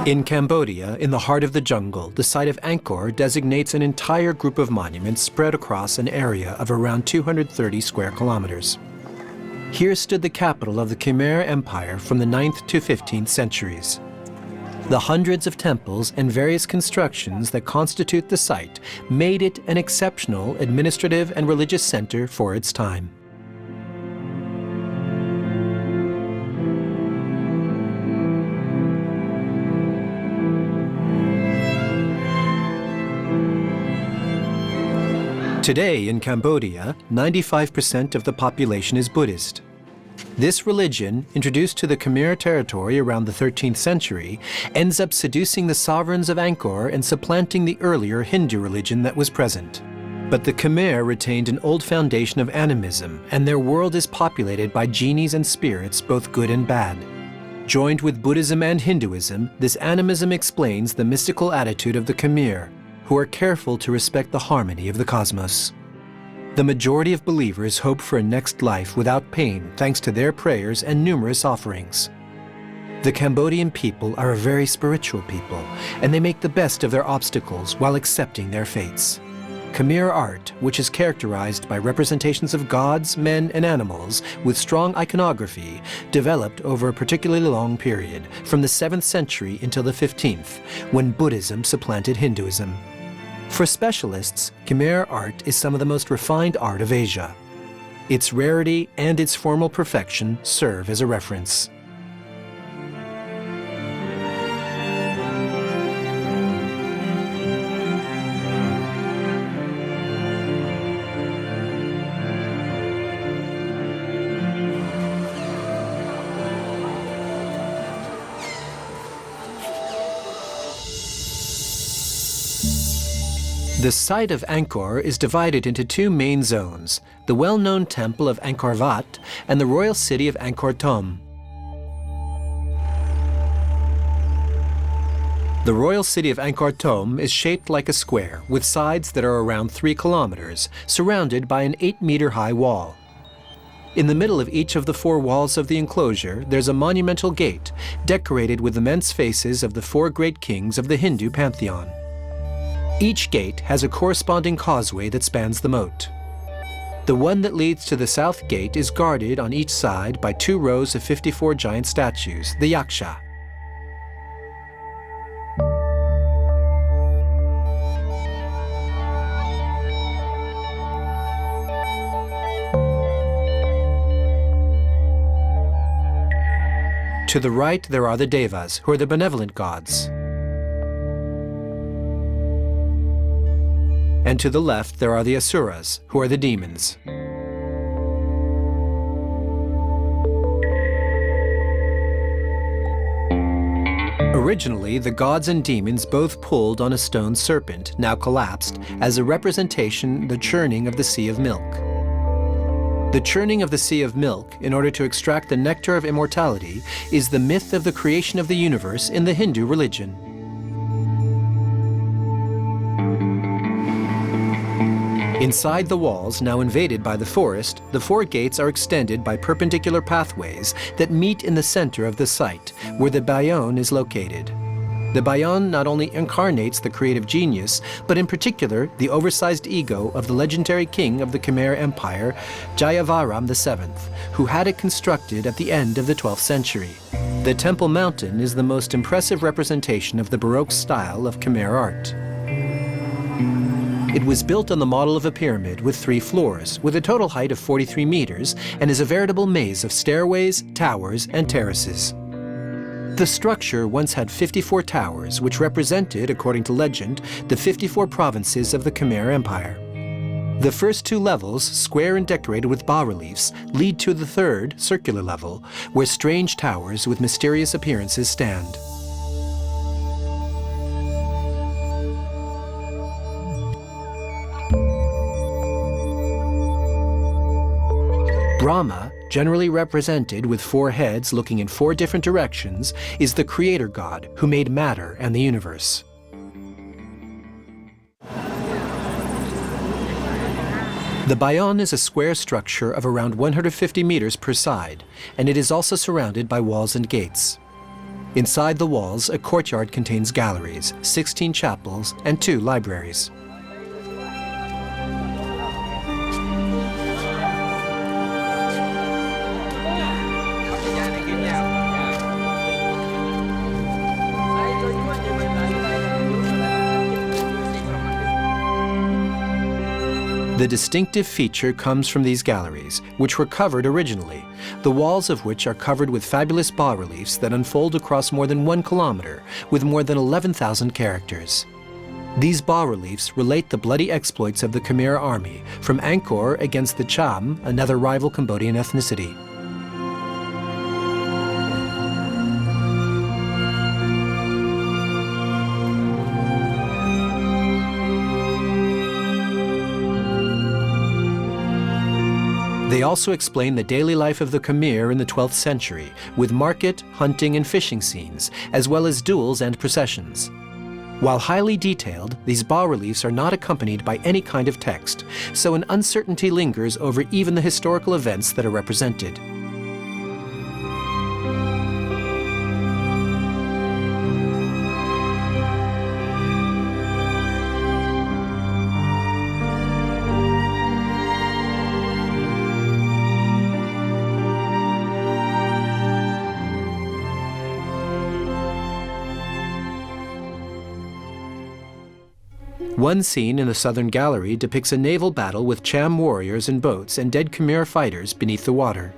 In Cambodia, in the heart of the jungle, the site of Angkor designates an entire group of monuments spread across an area of around 230 square kilometers. Here stood the capital of the Khmer Empire from the 9th to 15th centuries. The hundreds of temples and various constructions that constitute the site made it an exceptional administrative and religious center for its time. Today in Cambodia, 95% of the population is Buddhist. This religion, introduced to the Khmer territory around the 13th century, ends up seducing the sovereigns of Angkor and supplanting the earlier Hindu religion that was present. But the Khmer retained an old foundation of animism, and their world is populated by genies and spirits, both good and bad. Joined with Buddhism and Hinduism, this animism explains the mystical attitude of the Khmer, who are careful to respect the harmony of the cosmos. The majority of believers hope for a next life without pain thanks to their prayers and numerous offerings. The Cambodian people are a very spiritual people, and they make the best of their obstacles while accepting their fates. Khmer art, which is characterized by representations of gods, men, and animals with strong iconography, developed over a particularly long period, from the 7th century until the 15th, when Buddhism supplanted Hinduism. For specialists, Khmer art is some of the most refined art of Asia. Its rarity and its formal perfection serve as a reference. The site of Angkor is divided into two main zones, the well-known temple of Angkor Wat and the royal city of Angkor Thom. The royal city of Angkor Thom is shaped like a square, with sides that are around 3 kilometers, surrounded by an 8-meter-high wall. In the middle of each of the 4 walls of the enclosure, there's a monumental gate, decorated with immense faces of the 4 great kings of the Hindu pantheon. Each gate has a corresponding causeway that spans the moat. The one that leads to the south gate is guarded on each side by 2 rows of 54 giant statues, the Yaksha. To the right, there are the Devas, who are the benevolent gods. And to the left, there are the Asuras, who are the demons. Originally, the gods and demons both pulled on a stone serpent, now collapsed, as a representation the churning of the Sea of Milk. The churning of the Sea of Milk, in order to extract the nectar of immortality, is the myth of the creation of the universe in the Hindu religion. Inside the walls, now invaded by the forest, the 4 gates are extended by perpendicular pathways that meet in the center of the site, where the Bayon is located. The Bayon not only incarnates the creative genius, but in particular the oversized ego of the legendary king of the Khmer Empire, Jayavarman VII, who had it constructed at the end of the 12th century. The Temple Mountain is the most impressive representation of the Baroque style of Khmer art. It was built on the model of a pyramid with 3 floors, with a total height of 43 meters, and is a veritable maze of stairways, towers, and terraces. The structure once had 54 towers, which represented, according to legend, the 54 provinces of the Khmer Empire. The first 2 levels, square and decorated with bas-reliefs, lead to the 3rd, circular level, where strange towers with mysterious appearances stand. Brahma, generally represented with 4 heads looking in 4 different directions, is the creator god who made matter and the universe. The Bayon is a square structure of around 150 meters per side, and it is also surrounded by walls and gates. Inside the walls, a courtyard contains galleries, 16 chapels, and 2 libraries. The distinctive feature comes from these galleries, which were covered originally, the walls of which are covered with fabulous bas-reliefs that unfold across more than 1 kilometer, with more than 11,000 characters. These bas-reliefs relate the bloody exploits of the Khmer army from Angkor against the Cham, another rival Cambodian ethnicity. They also explain the daily life of the Khmer in the 12th century, with market, hunting, and fishing scenes, as well as duels and processions. While highly detailed, these bas-reliefs are not accompanied by any kind of text, so an uncertainty lingers over even the historical events that are represented. One scene in the southern gallery depicts a naval battle with Cham warriors in boats and dead Khmer fighters beneath the water.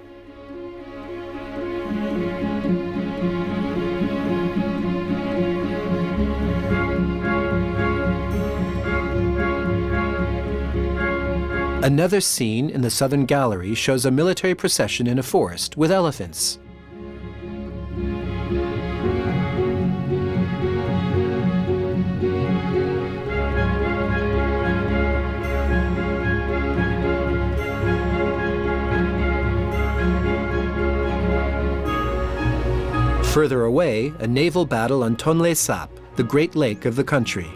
Another scene in the southern gallery shows a military procession in a forest with elephants. Further away, a naval battle on Tonle Sap, the Great Lake of the country.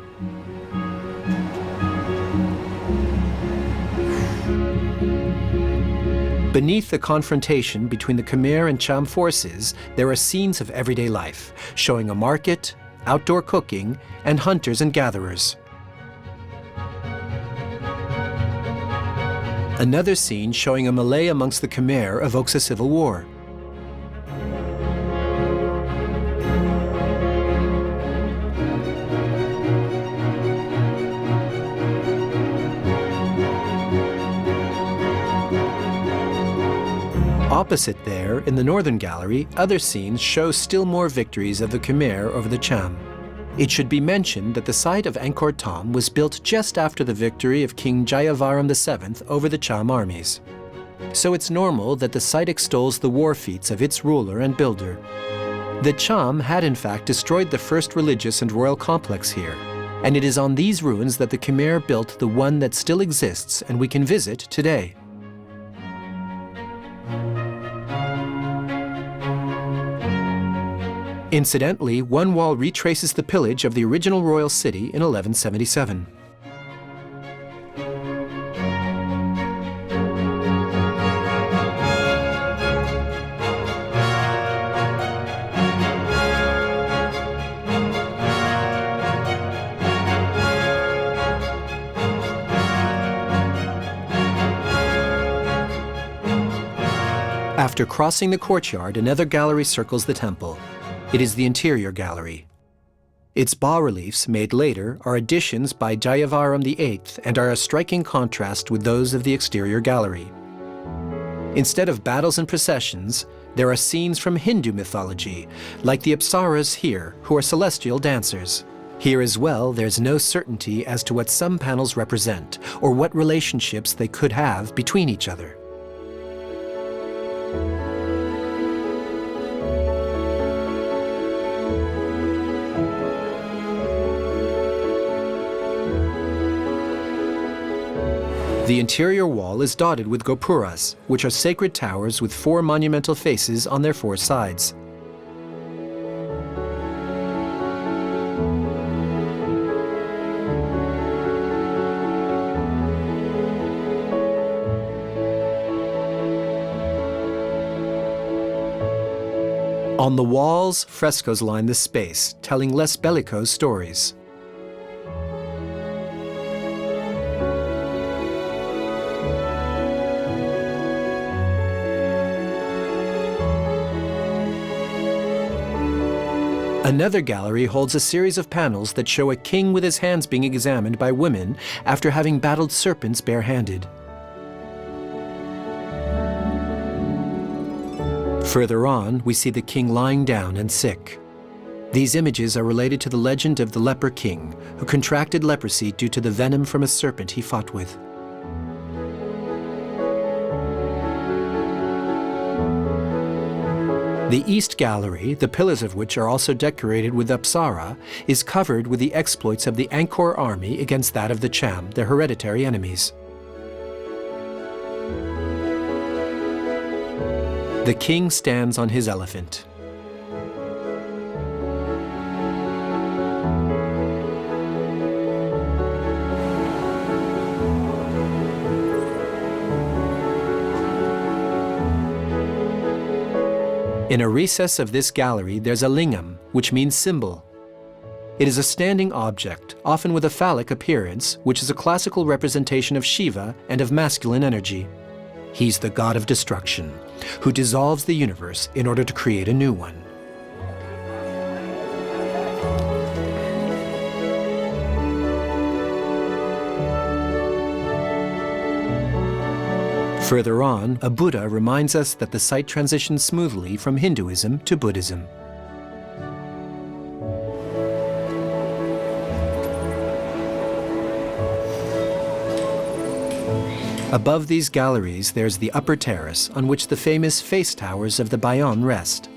Beneath the confrontation between the Khmer and Cham forces, there are scenes of everyday life, showing a market, outdoor cooking, and hunters and gatherers. Another scene showing a melee amongst the Khmer evokes a civil war. Opposite there, in the northern gallery, other scenes show still more victories of the Khmer over the Cham. It should be mentioned that the site of Angkor Thom was built just after the victory of King Jayavarman VII over the Cham armies. So it's normal that the site extols the war feats of its ruler and builder. The Cham had in fact destroyed the first religious and royal complex here, and it is on these ruins that the Khmer built the one that still exists and we can visit today. Incidentally, one wall retraces the pillage of the original royal city in 1177. After crossing the courtyard, another gallery circles the temple. It is the interior gallery. Its bas-reliefs, made later, are additions by Jayavarman VIII and are a striking contrast with those of the exterior gallery. Instead of battles and processions, there are scenes from Hindu mythology, like the Apsaras here, who are celestial dancers. Here as well, there's no certainty as to what some panels represent, or what relationships they could have between each other. The interior wall is dotted with gopuras, which are sacred towers with 4 monumental faces on their 4 sides. On the walls, frescoes line the space, telling less bellicose stories. Another gallery holds a series of panels that show a king with his hands being examined by women after having battled serpents barehanded. Further on, we see the king lying down and sick. These images are related to the legend of the leper king, who contracted leprosy due to the venom from a serpent he fought with. The East Gallery, the pillars of which are also decorated with apsara, is covered with the exploits of the Angkor army against that of the Cham, their hereditary enemies. The king stands on his elephant. In a recess of this gallery, there's a lingam, which means symbol. It is a standing object, often with a phallic appearance, which is a classical representation of Shiva and of masculine energy. He's the god of destruction, who dissolves the universe in order to create a new one. Further on, a Buddha reminds us that the site transitions smoothly from Hinduism to Buddhism. Above these galleries, there's the upper terrace on which the famous face towers of the Bayon rest.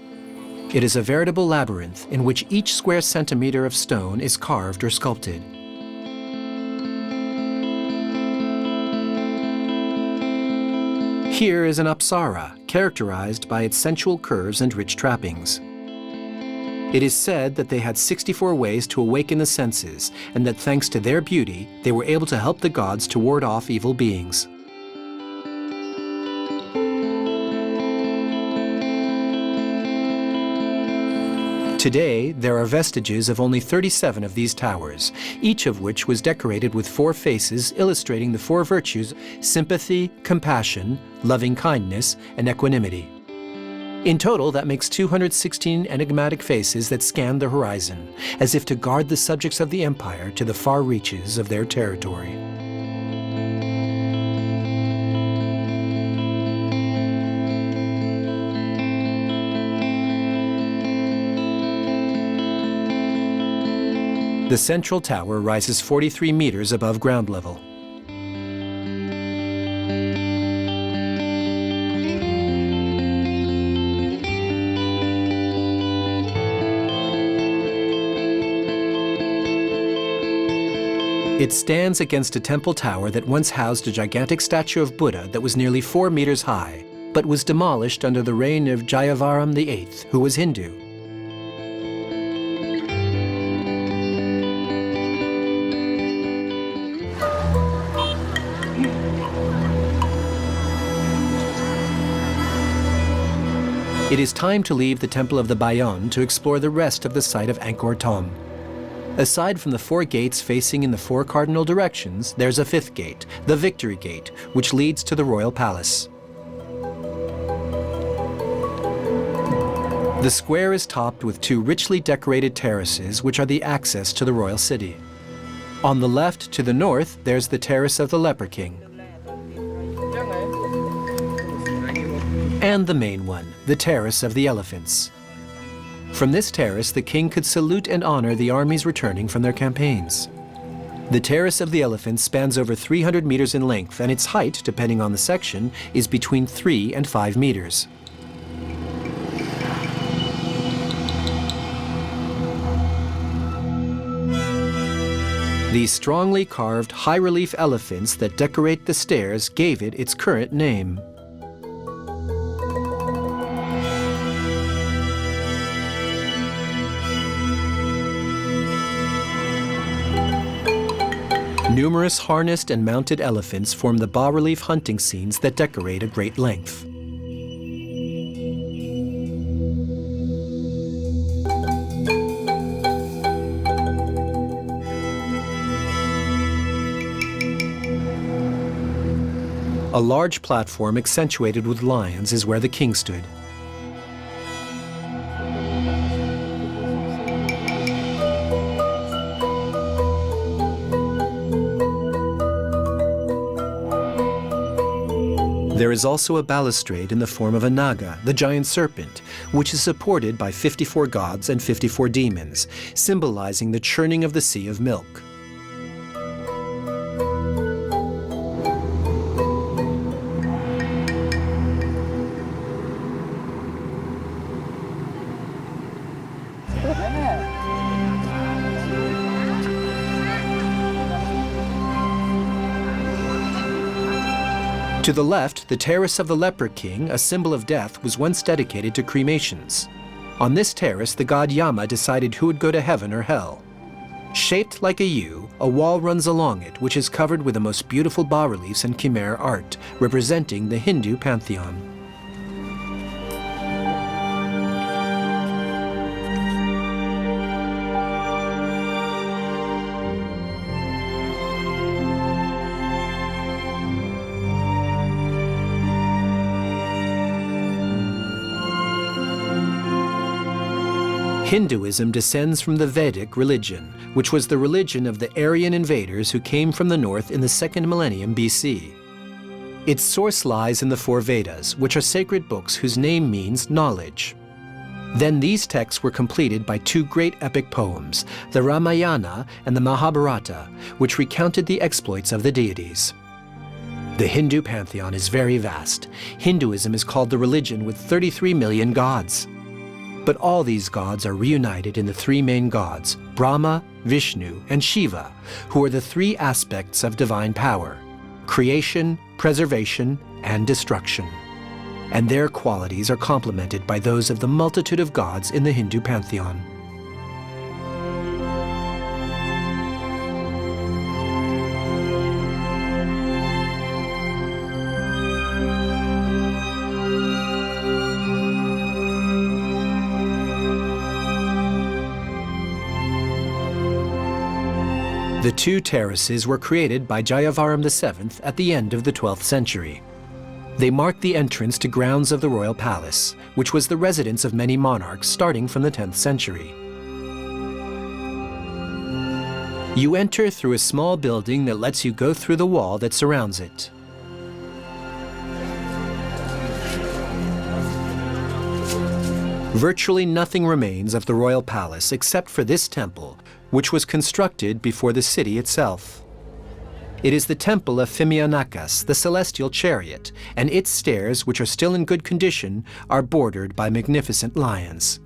It is a veritable labyrinth in which each square centimeter of stone is carved or sculpted. Here is an apsara, characterized by its sensual curves and rich trappings. It is said that they had 64 ways to awaken the senses, and that thanks to their beauty, they were able to help the gods to ward off evil beings. Today, there are vestiges of only 37 of these towers, each of which was decorated with 4 faces illustrating the 4 virtues: sympathy, compassion, loving kindness, and equanimity. In total, that makes 216 enigmatic faces that scan the horizon, as if to guard the subjects of the empire to the far reaches of their territory. The central tower rises 43 meters above ground level. It stands against a temple tower that once housed a gigantic statue of Buddha that was nearly 4 meters high, but was demolished under the reign of Jayavaram VIII, who was Hindu. It is time to leave the Temple of the Bayon to explore the rest of the site of Angkor Thom. Aside from the 4 gates facing in the 4 cardinal directions, there's a 5th gate, the Victory Gate, which leads to the royal palace. The square is topped with 2 richly decorated terraces, which are the access to the royal city. On the left, to the north, there's the terrace of the Leper King. And the main one, the Terrace of the Elephants. From this terrace, the king could salute and honor the armies returning from their campaigns. The Terrace of the Elephants spans over 300 meters in length, and its height, depending on the section, is between 3 and 5 meters. These strongly carved, high-relief elephants that decorate the stairs gave it its current name. Numerous harnessed and mounted elephants form the bas-relief hunting scenes that decorate a great length. A large platform accentuated with lions is where the king stood. There is also a balustrade in the form of a naga, the giant serpent, which is supported by 54 gods and 54 demons, symbolizing the churning of the sea of milk. To the left, the terrace of the Leper King, a symbol of death, was once dedicated to cremations. On this terrace, the god Yama decided who would go to heaven or hell. Shaped like a U, a wall runs along it, which is covered with the most beautiful bas-reliefs and Khmer art, representing the Hindu pantheon. Hinduism descends from the Vedic religion, which was the religion of the Aryan invaders who came from the north in the 2nd millennium BC. Its source lies in the 4 Vedas, which are sacred books whose name means knowledge. Then these texts were completed by 2 great epic poems, the Ramayana and the Mahabharata, which recounted the exploits of the deities. The Hindu pantheon is very vast. Hinduism is called the religion with 33 million gods. But all these gods are reunited in the 3 main gods, Brahma, Vishnu, and Shiva, who are the 3 aspects of divine power: creation, preservation, and destruction. And their qualities are complemented by those of the multitude of gods in the Hindu pantheon. The 2 terraces were created by Jayavaram VII at the end of the 12th century. They mark the entrance to grounds of the royal palace, which was the residence of many monarchs starting from the 10th century. You enter through a small building that lets you go through the wall that surrounds it. Virtually nothing remains of the royal palace except for this temple, which was constructed before the city itself. It is the temple of Phimianakas, the celestial chariot, and its stairs, which are still in good condition, are bordered by magnificent lions.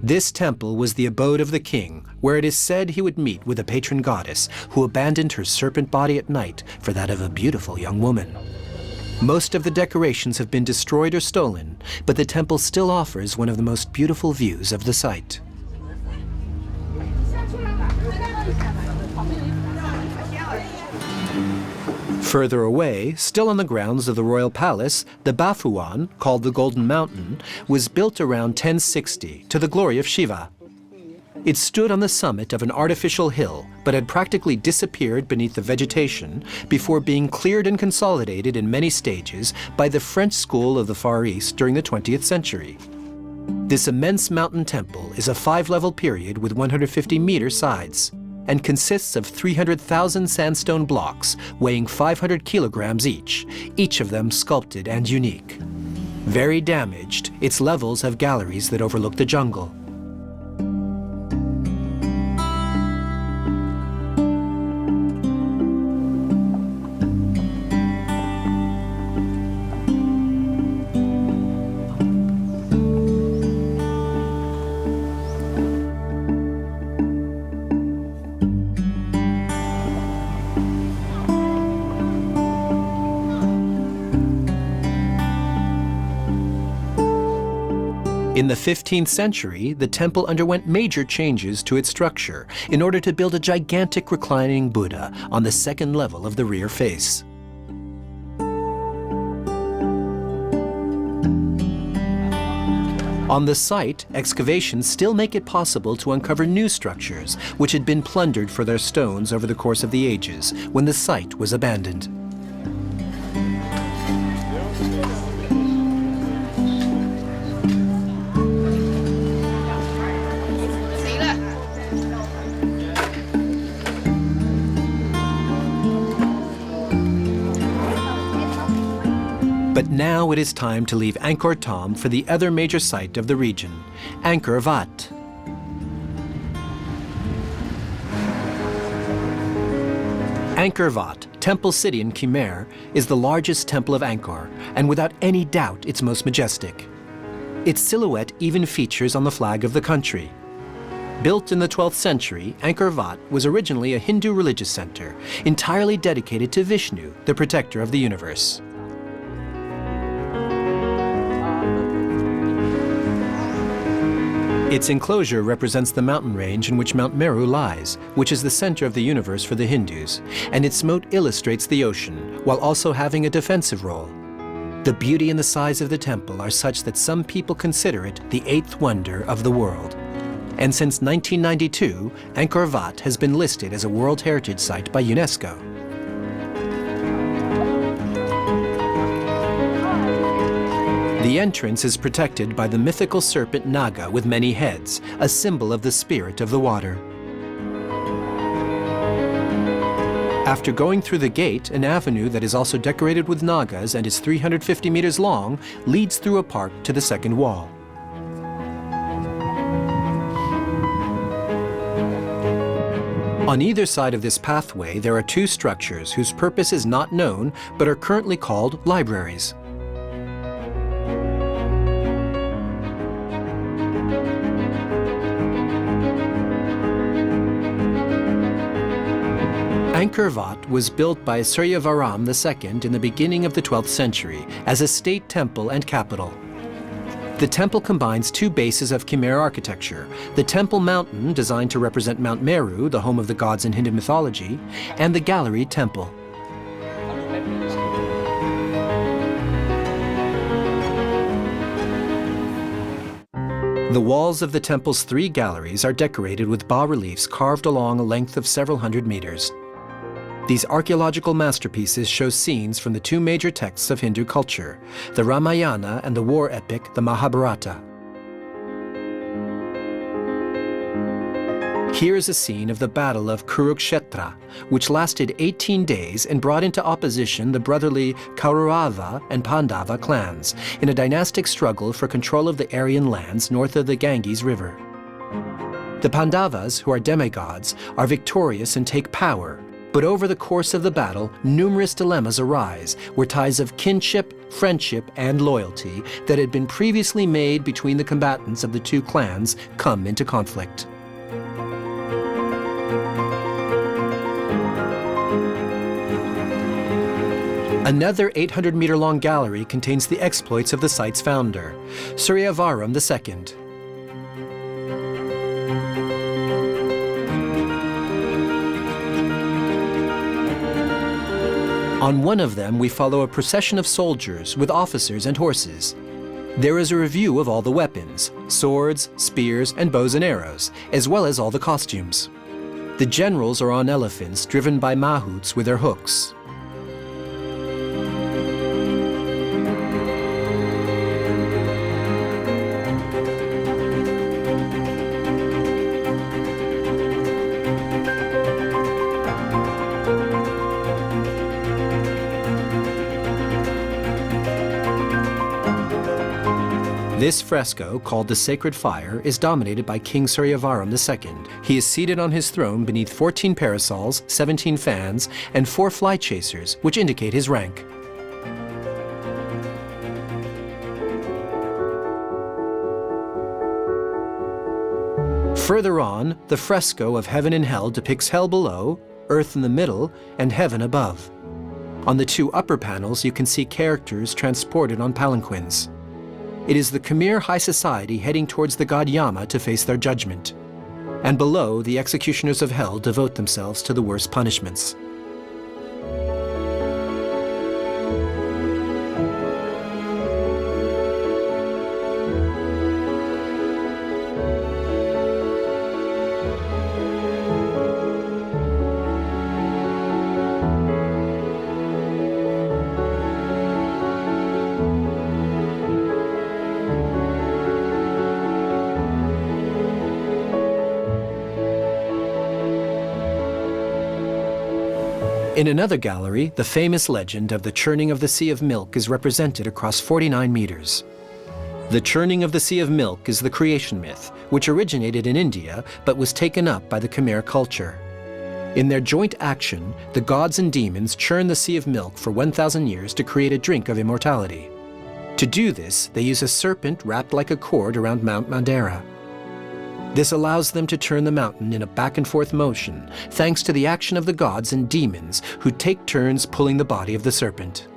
This temple was the abode of the king, where it is said he would meet with a patron goddess who abandoned her serpent body at night for that of a beautiful young woman. Most of the decorations have been destroyed or stolen, but the temple still offers one of the most beautiful views of the site. Further away, still on the grounds of the royal palace, the Bafuan, called the Golden Mountain, was built around 1060 to the glory of Shiva. It stood on the summit of an artificial hill, but had practically disappeared beneath the vegetation before being cleared and consolidated in many stages by the French school of the Far East during the 20th century. This immense mountain temple is a 5-level period with 150-meter sides, and consists of 300,000 sandstone blocks weighing 500 kilograms each of them sculpted and unique. Very damaged, its levels have galleries that overlook the jungle. In the 15th century, the temple underwent major changes to its structure in order to build a gigantic reclining Buddha on the 2nd level of the rear face. On the site, excavations still make it possible to uncover new structures which had been plundered for their stones over the course of the ages when the site was abandoned. But now it is time to leave Angkor Thom for the other major site of the region, Angkor Wat. Angkor Wat, Temple City in Khmer, is the largest temple of Angkor, and without any doubt its most majestic. Its silhouette even features on the flag of the country. Built in the 12th century, Angkor Wat was originally a Hindu religious center, entirely dedicated to Vishnu, the protector of the universe. Its enclosure represents the mountain range in which Mount Meru lies, which is the center of the universe for the Hindus, and its moat illustrates the ocean, while also having a defensive role. The beauty and the size of the temple are such that some people consider it the eighth wonder of the world. And since 1992, Angkor Wat has been listed as a World Heritage Site by UNESCO. The entrance is protected by the mythical serpent Naga with many heads, a symbol of the spirit of the water. After going through the gate, an avenue that is also decorated with Nagas and is 350 meters long leads through a park to the second wall. On either side of this pathway, there are two structures whose purpose is not known, but are currently called libraries. Angkor Wat was built by Suryavaram II in the beginning of the 12th century as a state temple and capital. The temple combines two bases of Khmer architecture, the Temple Mountain, designed to represent Mount Meru, the home of the gods in Hindu mythology, and the Gallery Temple. The walls of the temple's three galleries are decorated with bas-reliefs carved along a length of several hundred meters. These archaeological masterpieces show scenes from the two major texts of Hindu culture, the Ramayana and the war epic, the Mahabharata. Here is a scene of the Battle of Kurukshetra, which lasted 18 days and brought into opposition the brotherly Kaurava and Pandava clans in a dynastic struggle for control of the Aryan lands north of the Ganges River. The Pandavas, who are demigods, are victorious and take power. But over the course of the battle, numerous dilemmas arise, where ties of kinship, friendship, and loyalty that had been previously made between the combatants of the two clans come into conflict. Another 800-meter-long gallery contains the exploits of the site's founder, Suryavaram II. On one of them, we follow a procession of soldiers with officers and horses. There is a review of all the weapons, swords, spears, and bows and arrows, as well as all the costumes. The generals are on elephants driven by mahouts with their hooks. This fresco, called the Sacred Fire, is dominated by King Suryavaram II. He is seated on his throne beneath 14 parasols, 17 fans, and 4 fly chasers, which indicate his rank. Further on, the fresco of Heaven and Hell depicts hell below, earth in the middle, and heaven above. On the two upper panels, you can see characters transported on palanquins. It is the Khmer high society heading towards the god Yama to face their judgment. And below, the executioners of hell devote themselves to the worst punishments. In another gallery, the famous legend of the churning of the Sea of Milk is represented across 49 meters. The churning of the Sea of Milk is the creation myth, which originated in India but was taken up by the Khmer culture. In their joint action, the gods and demons churn the Sea of Milk for 1,000 years to create a drink of immortality. To do this, they use a serpent wrapped like a cord around Mount Mandara. This allows them to turn the mountain in a back-and-forth motion, thanks to the action of the gods and demons who take turns pulling the body of the serpent.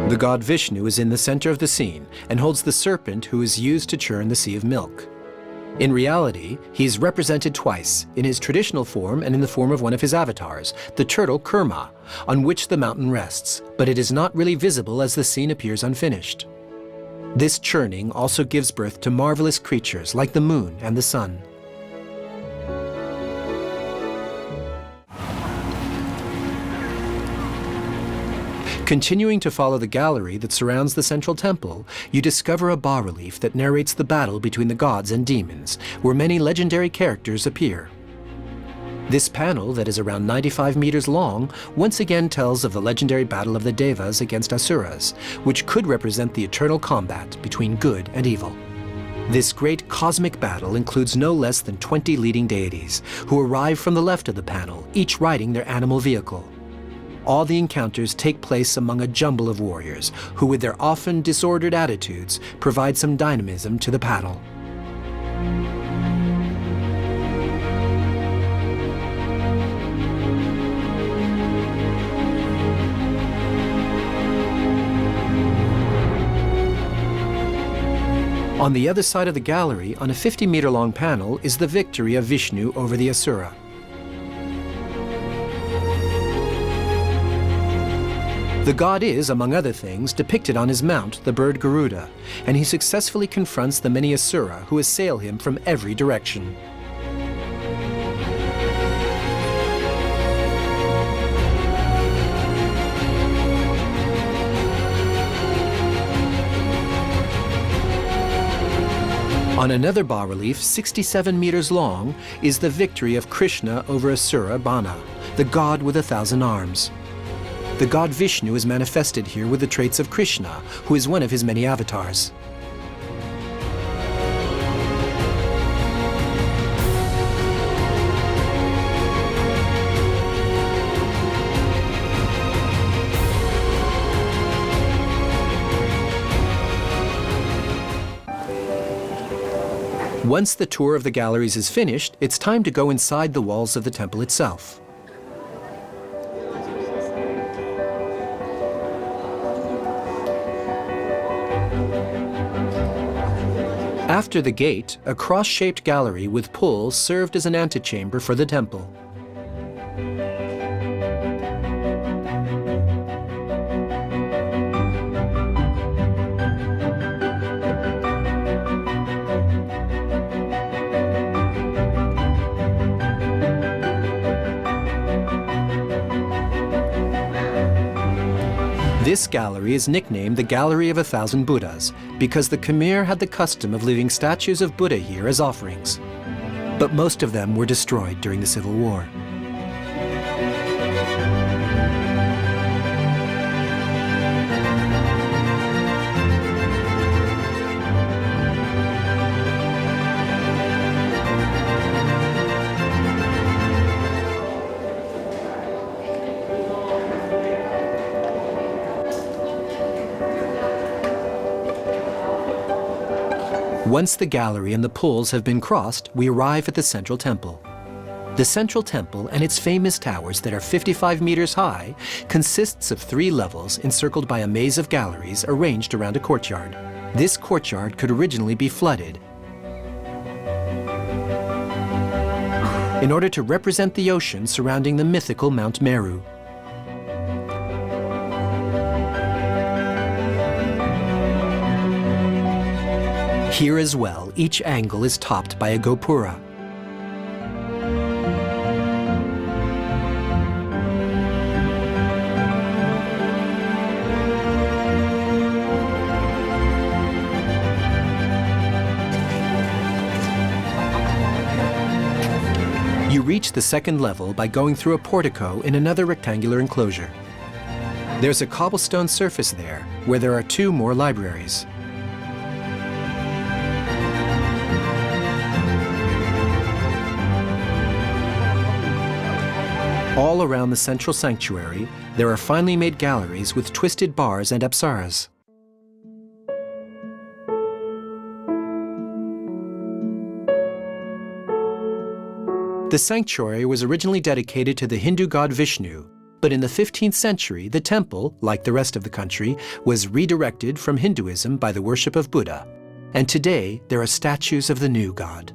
The god Vishnu is in the center of the scene and holds the serpent who is used to churn the Sea of Milk. In reality, he is represented twice, in his traditional form and in the form of one of his avatars, the turtle Kurma, on which the mountain rests, but it is not really visible as the scene appears unfinished. This churning also gives birth to marvelous creatures like the moon and the sun. Continuing to follow the gallery that surrounds the central temple, you discover a bas-relief that narrates the battle between the gods and demons, where many legendary characters appear. This panel, that is around 95 meters long, once again tells of the legendary battle of the Devas against Asuras, which could represent the eternal combat between good and evil. This great cosmic battle includes no less than 20 leading deities, who arrive from the left of the panel, each riding their animal vehicle. All the encounters take place among a jumble of warriors who, with their often disordered attitudes, provide some dynamism to the battle. On the other side of the gallery, on a 50-meter-long panel, is the victory of Vishnu over the Asura. The god is, among other things, depicted on his mount, the bird Garuda, and he successfully confronts the many Asura who assail him from every direction. On another bas-relief, 67 meters long, is the victory of Krishna over Asura Bana, the god with 1,000 arms. The god Vishnu is manifested here with the traits of Krishna, who is one of his many avatars. Once the tour of the galleries is finished, it's time to go inside the walls of the temple itself. After the gate, a cross-shaped gallery with pulls served as an antechamber for the temple. This gallery is nicknamed the Gallery of 1,000 Buddhas because the Khmer had the custom of leaving statues of Buddha here as offerings. But most of them were destroyed during the Civil War. Once the gallery and the pulls have been crossed, we arrive at the central temple. The central temple and its famous towers that are 55 meters high consists of 3 levels encircled by a maze of galleries arranged around a courtyard. This courtyard could originally be flooded. in order to represent the ocean surrounding the mythical Mount Meru. Here as well, each angle is topped by a gopura. You reach the second level by going through a portico in another rectangular enclosure. There's a cobblestone surface there, where there are 2 more libraries. All around the central sanctuary, there are finely made galleries with twisted bars and apsaras. The sanctuary was originally dedicated to the Hindu god Vishnu, but in the 15th century, the temple, like the rest of the country, was redirected from Hinduism by the worship of Buddha, and today there are statues of the new god.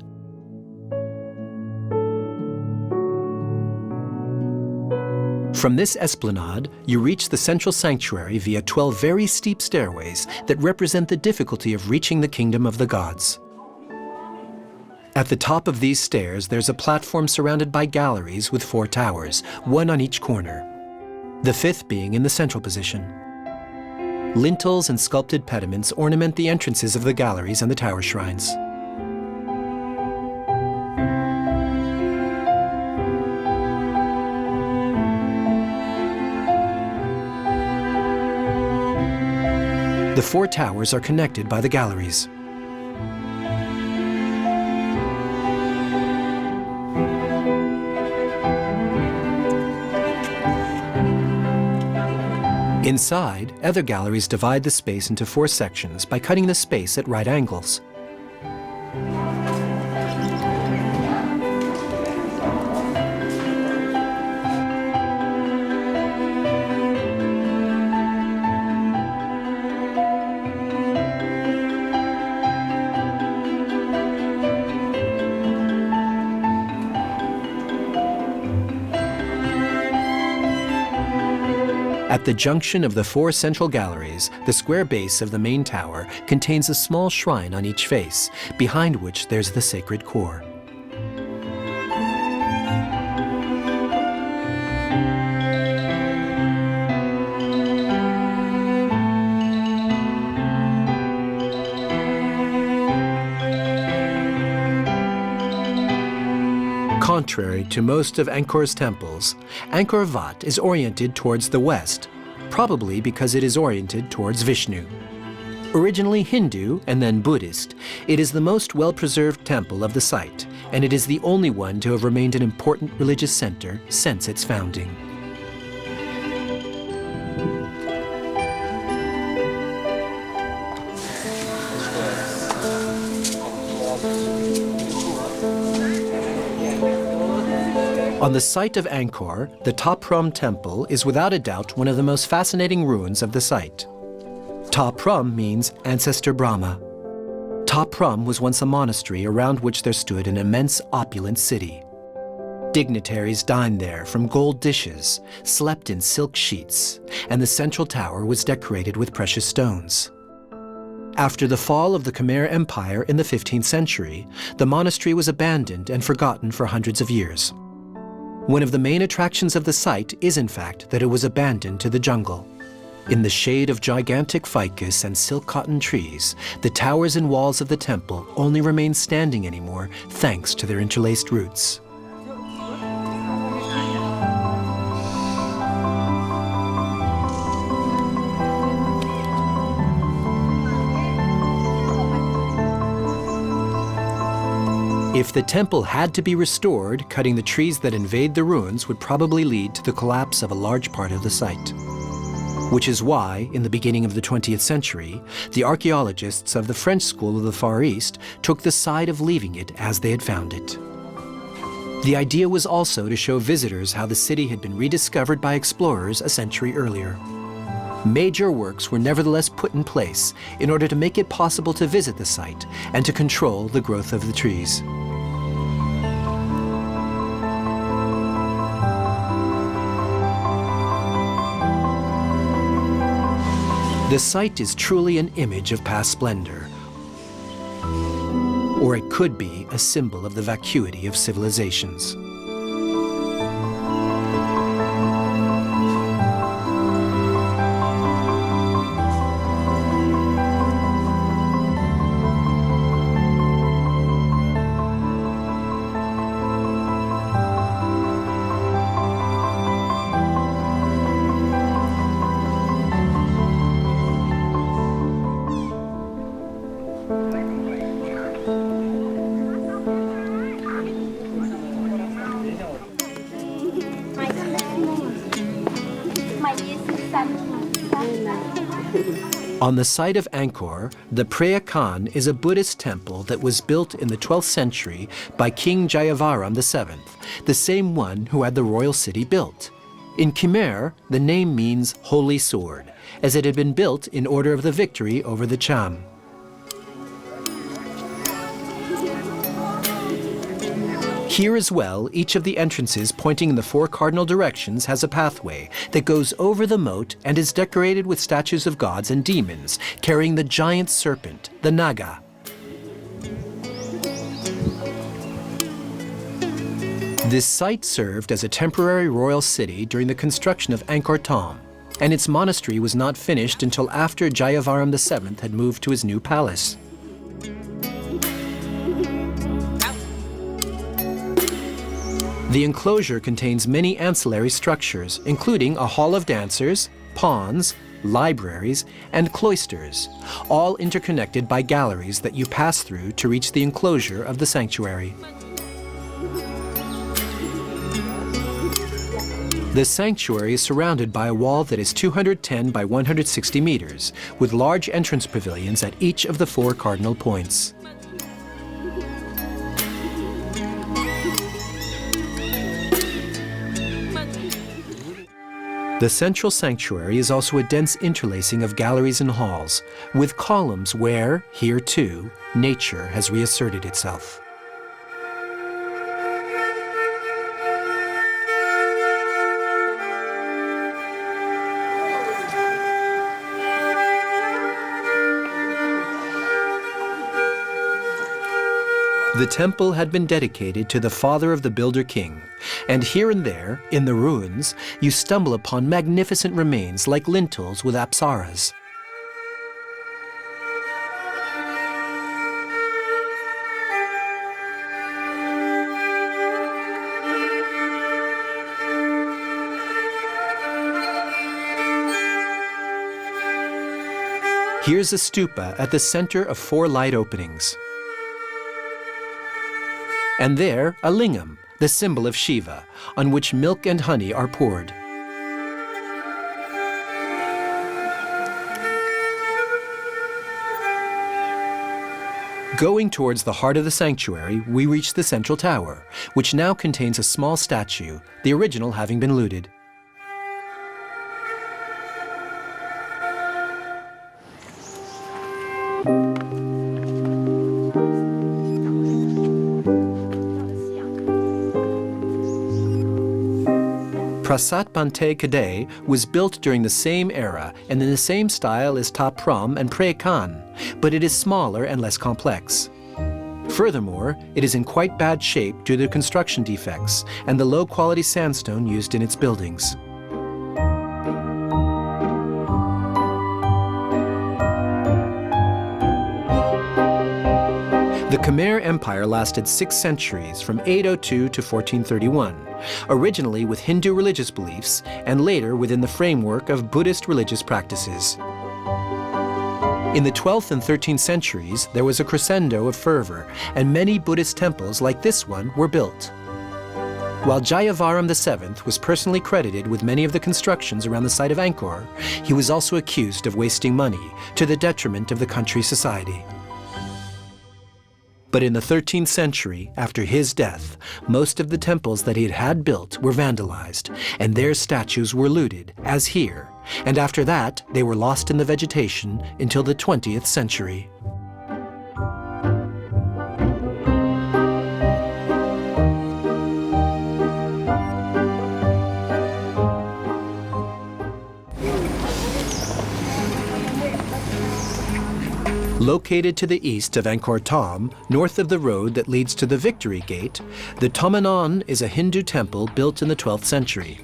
From this esplanade, you reach the central sanctuary via 12 very steep stairways that represent the difficulty of reaching the kingdom of the gods. At the top of these stairs, there's a platform surrounded by galleries with 4 towers, 1 on each corner, the 5th being in the central position. Lintels and sculpted pediments ornament the entrances of the galleries and the tower shrines. The 4 towers are connected by the galleries. Inside, other galleries divide the space into 4 sections by cutting the space at right angles. At the junction of the 4 central galleries, the square base of the main tower contains a small shrine on each face, behind which there's the sacred core. Contrary to most of Angkor's temples, Angkor Wat is oriented towards the west, probably because it is oriented towards Vishnu. Originally Hindu and then Buddhist, it is the most well-preserved temple of the site, and it is the only one to have remained an important religious center since its founding. On the site of Angkor, the Ta Prohm temple is without a doubt one of the most fascinating ruins of the site. Ta Prohm means ancestor Brahma. Ta Prohm was once a monastery around which there stood an immense opulent city. Dignitaries dined there from gold dishes, slept in silk sheets, and the central tower was decorated with precious stones. After the fall of the Khmer Empire in the 15th century, the monastery was abandoned and forgotten for hundreds of years. One of the main attractions of the site is, in fact, that it was abandoned to the jungle. In the shade of gigantic ficus and silk cotton trees, the towers and walls of the temple only remain standing anymore thanks to their interlaced roots. If the temple had to be restored, cutting the trees that invade the ruins would probably lead to the collapse of a large part of the site. Which is why, in the beginning of the 20th century, the archaeologists of the French School of the Far East took the side of leaving it as they had found it. The idea was also to show visitors how the city had been rediscovered by explorers a century earlier. Major works were nevertheless put in place in order to make it possible to visit the site and to control the growth of the trees. The site is truly an image of past splendor, or it could be a symbol of the vacuity of civilizations. On the site of Angkor, the Preah Khan is a Buddhist temple that was built in the 12th century by King Jayavaram VII, the same one who had the royal city built. In Khmer, the name means holy sword, as it had been built in order of the victory over the Cham. Here as well, each of the entrances pointing in the 4 cardinal directions has a pathway that goes over the moat and is decorated with statues of gods and demons, carrying the giant serpent, the Naga. This site served as a temporary royal city during the construction of Angkor Thom, and its monastery was not finished until after Jayavaram VII had moved to his new palace. The enclosure contains many ancillary structures, including a hall of dancers, ponds, libraries, and cloisters, all interconnected by galleries that you pass through to reach the enclosure of the sanctuary. The sanctuary is surrounded by a wall that is 210 by 160 meters, with large entrance pavilions at each of the 4 cardinal points. The central sanctuary is also a dense interlacing of galleries and halls, with columns where, here too, nature has reasserted itself. The temple had been dedicated to the father of the builder king, and here and there, in the ruins, you stumble upon magnificent remains like lintels with apsaras. Here's a stupa at the center of 4 light openings. And there, a lingam, the symbol of Shiva, on which milk and honey are poured. Going towards the heart of the sanctuary, we reach the central tower, which now contains a small statue, the original having been looted. Prasat Bante Kadai was built during the same era and in the same style as Ta Prohm and Preah Khan, but it is smaller and less complex. Furthermore, it is in quite bad shape due to construction defects and the low-quality sandstone used in its buildings. The Khmer Empire lasted 6 centuries, from 802 to 1431, originally with Hindu religious beliefs and later within the framework of Buddhist religious practices. In the 12th and 13th centuries, there was a crescendo of fervor, and many Buddhist temples like this one were built. While Jayavaram VII was personally credited with many of the constructions around the site of Angkor, he was also accused of wasting money to the detriment of the country's society. But in the 13th century, after his death, most of the temples that he had built were vandalized, and their statues were looted, as here, and after that, they were lost in the vegetation until the 20th century. Located to the east of Angkor Thom, north of the road that leads to the Victory Gate, the Thomanon is a Hindu temple built in the 12th century.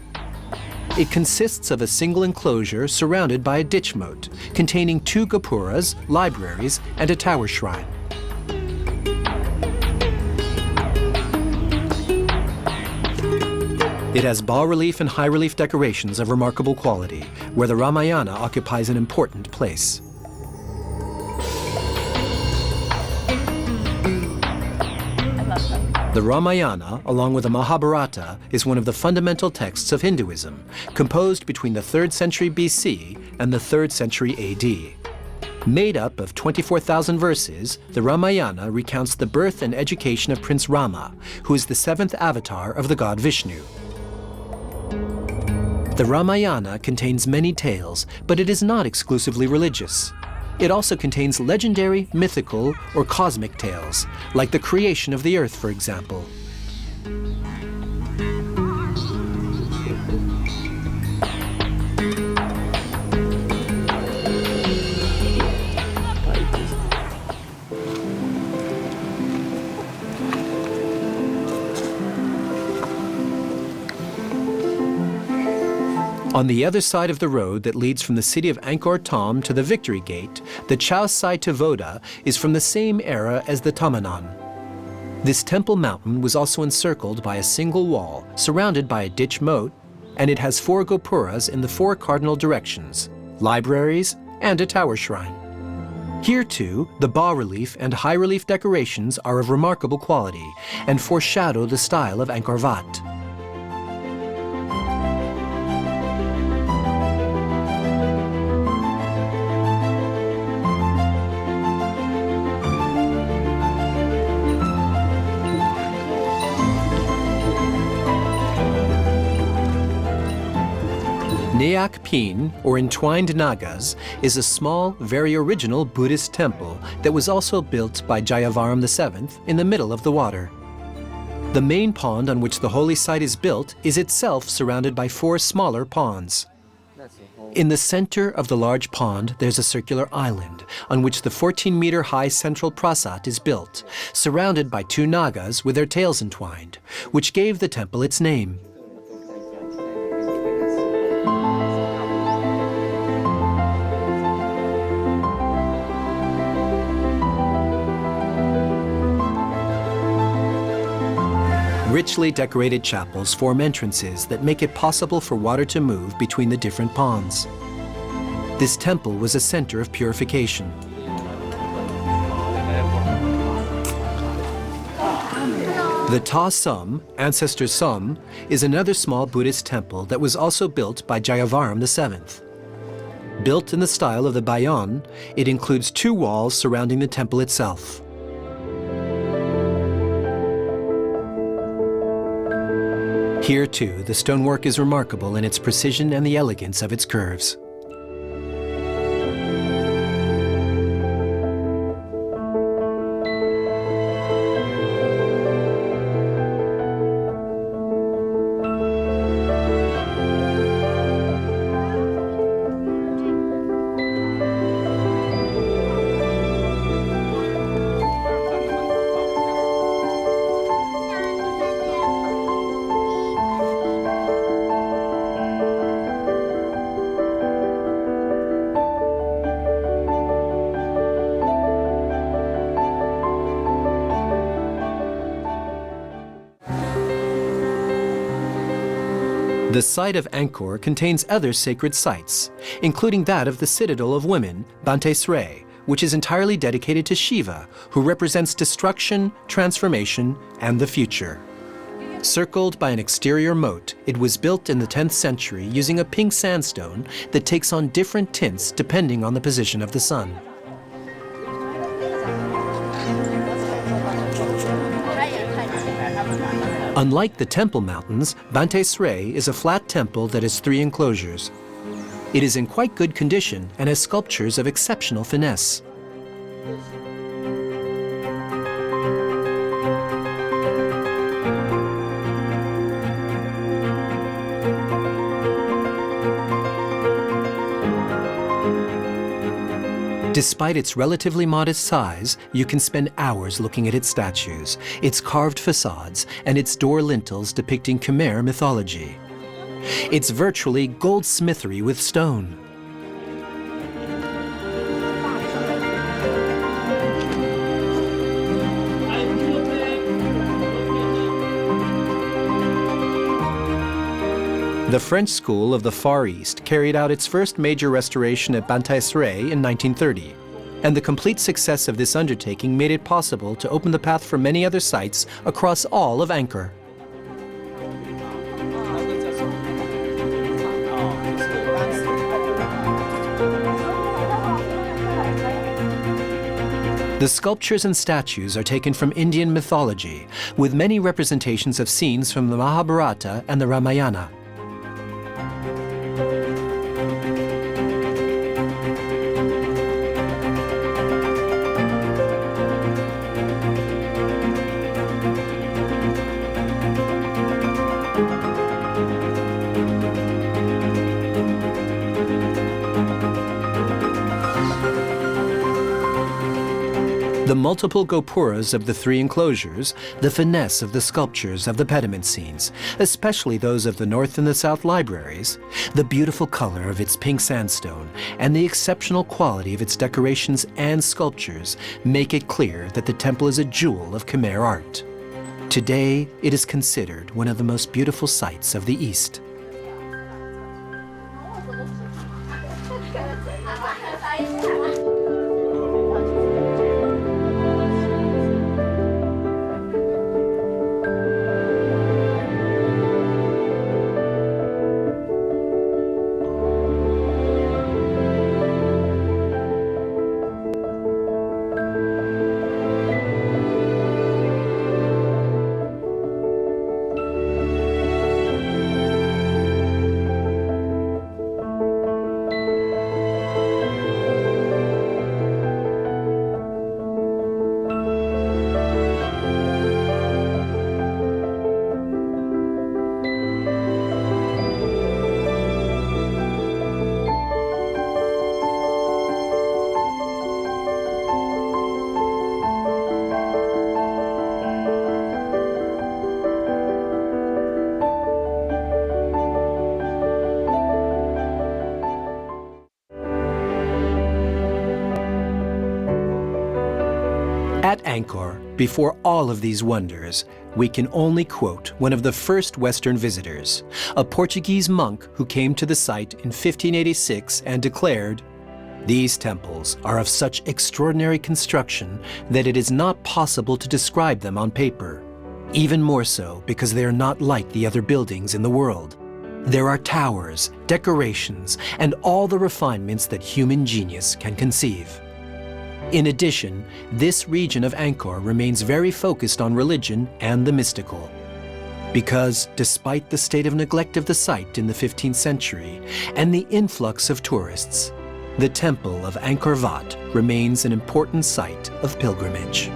It consists of a single enclosure surrounded by a ditch moat, containing 2 gopuras, libraries, and a tower shrine. It has bas-relief and high-relief decorations of remarkable quality, where the Ramayana occupies an important place. The Ramayana, along with the Mahabharata, is one of the fundamental texts of Hinduism, composed between the 3rd century BC and the 3rd century AD. Made up of 24,000 verses, the Ramayana recounts the birth and education of Prince Rama, who is the 7th avatar of the god Vishnu. The Ramayana contains many tales, but it is not exclusively religious. It also contains legendary, mythical, or cosmic tales, like the creation of the earth, for example. On the other side of the road that leads from the city of Angkor Thom to the Victory Gate, the Chao Sai Tavoda is from the same era as the Thomanon. This temple mountain was also encircled by a single wall, surrounded by a ditch moat, and it has 4 gopuras in the 4 cardinal directions, libraries, and a tower shrine. Here too, the bas-relief and high-relief decorations are of remarkable quality and foreshadow the style of Angkor Wat. Nayak Pin, or Entwined Nagas, is a small, very original Buddhist temple that was also built by Jayavarman VII in the middle of the water. The main pond on which the holy site is built is itself surrounded by 4 smaller ponds. In the center of the large pond, there's a circular island on which the 14-meter-high central prasat is built, surrounded by 2 Nagas with their tails entwined, which gave the temple its name. Richly decorated chapels form entrances that make it possible for water to move between the different ponds. This temple was a center of purification. The Ta Sum, Ancestor Sum, is another small Buddhist temple that was also built by Jayavarman VII. Built in the style of the Bayon, it includes 2 walls surrounding the temple itself. Here, too, the stonework is remarkable in its precision and the elegance of its curves. The site of Angkor contains other sacred sites, including that of the Citadel of Women, Bante Sre, which is entirely dedicated to Shiva, who represents destruction, transformation, and the future. Circled by an exterior moat, it was built in the 10th century using a pink sandstone that takes on different tints depending on the position of the sun. Unlike the temple mountains, Bante Sre is a flat temple that has 3 enclosures. It is in quite good condition and has sculptures of exceptional finesse. Despite its relatively modest size, you can spend hours looking at its statues, its carved facades, and its door lintels depicting Khmer mythology. It's virtually goldsmithery with stone. The French School of the Far East carried out its first major restoration at Bantai Srey in 1930, and the complete success of this undertaking made it possible to open the path for many other sites across all of Angkor. The sculptures and statues are taken from Indian mythology, with many representations of scenes from the Mahabharata and the Ramayana. The multiple gopuras of the three enclosures, the finesse of the sculptures of the pediment scenes, especially those of the North and the South libraries, the beautiful color of its pink sandstone, and the exceptional quality of its decorations and sculptures make it clear that the temple is a jewel of Khmer art. Today, it is considered one of the most beautiful sights of the East. At Angkor, before all of these wonders, we can only quote one of the first Western visitors, a Portuguese monk who came to the site in 1586 and declared, "These temples are of such extraordinary construction that it is not possible to describe them on paper, even more so because they are not like the other buildings in the world. There are towers, decorations, and all the refinements that human genius can conceive." In addition, this region of Angkor remains very focused on religion and the mystical. Because despite the state of neglect of the site in the 15th century and the influx of tourists, the temple of Angkor Wat remains an important site of pilgrimage.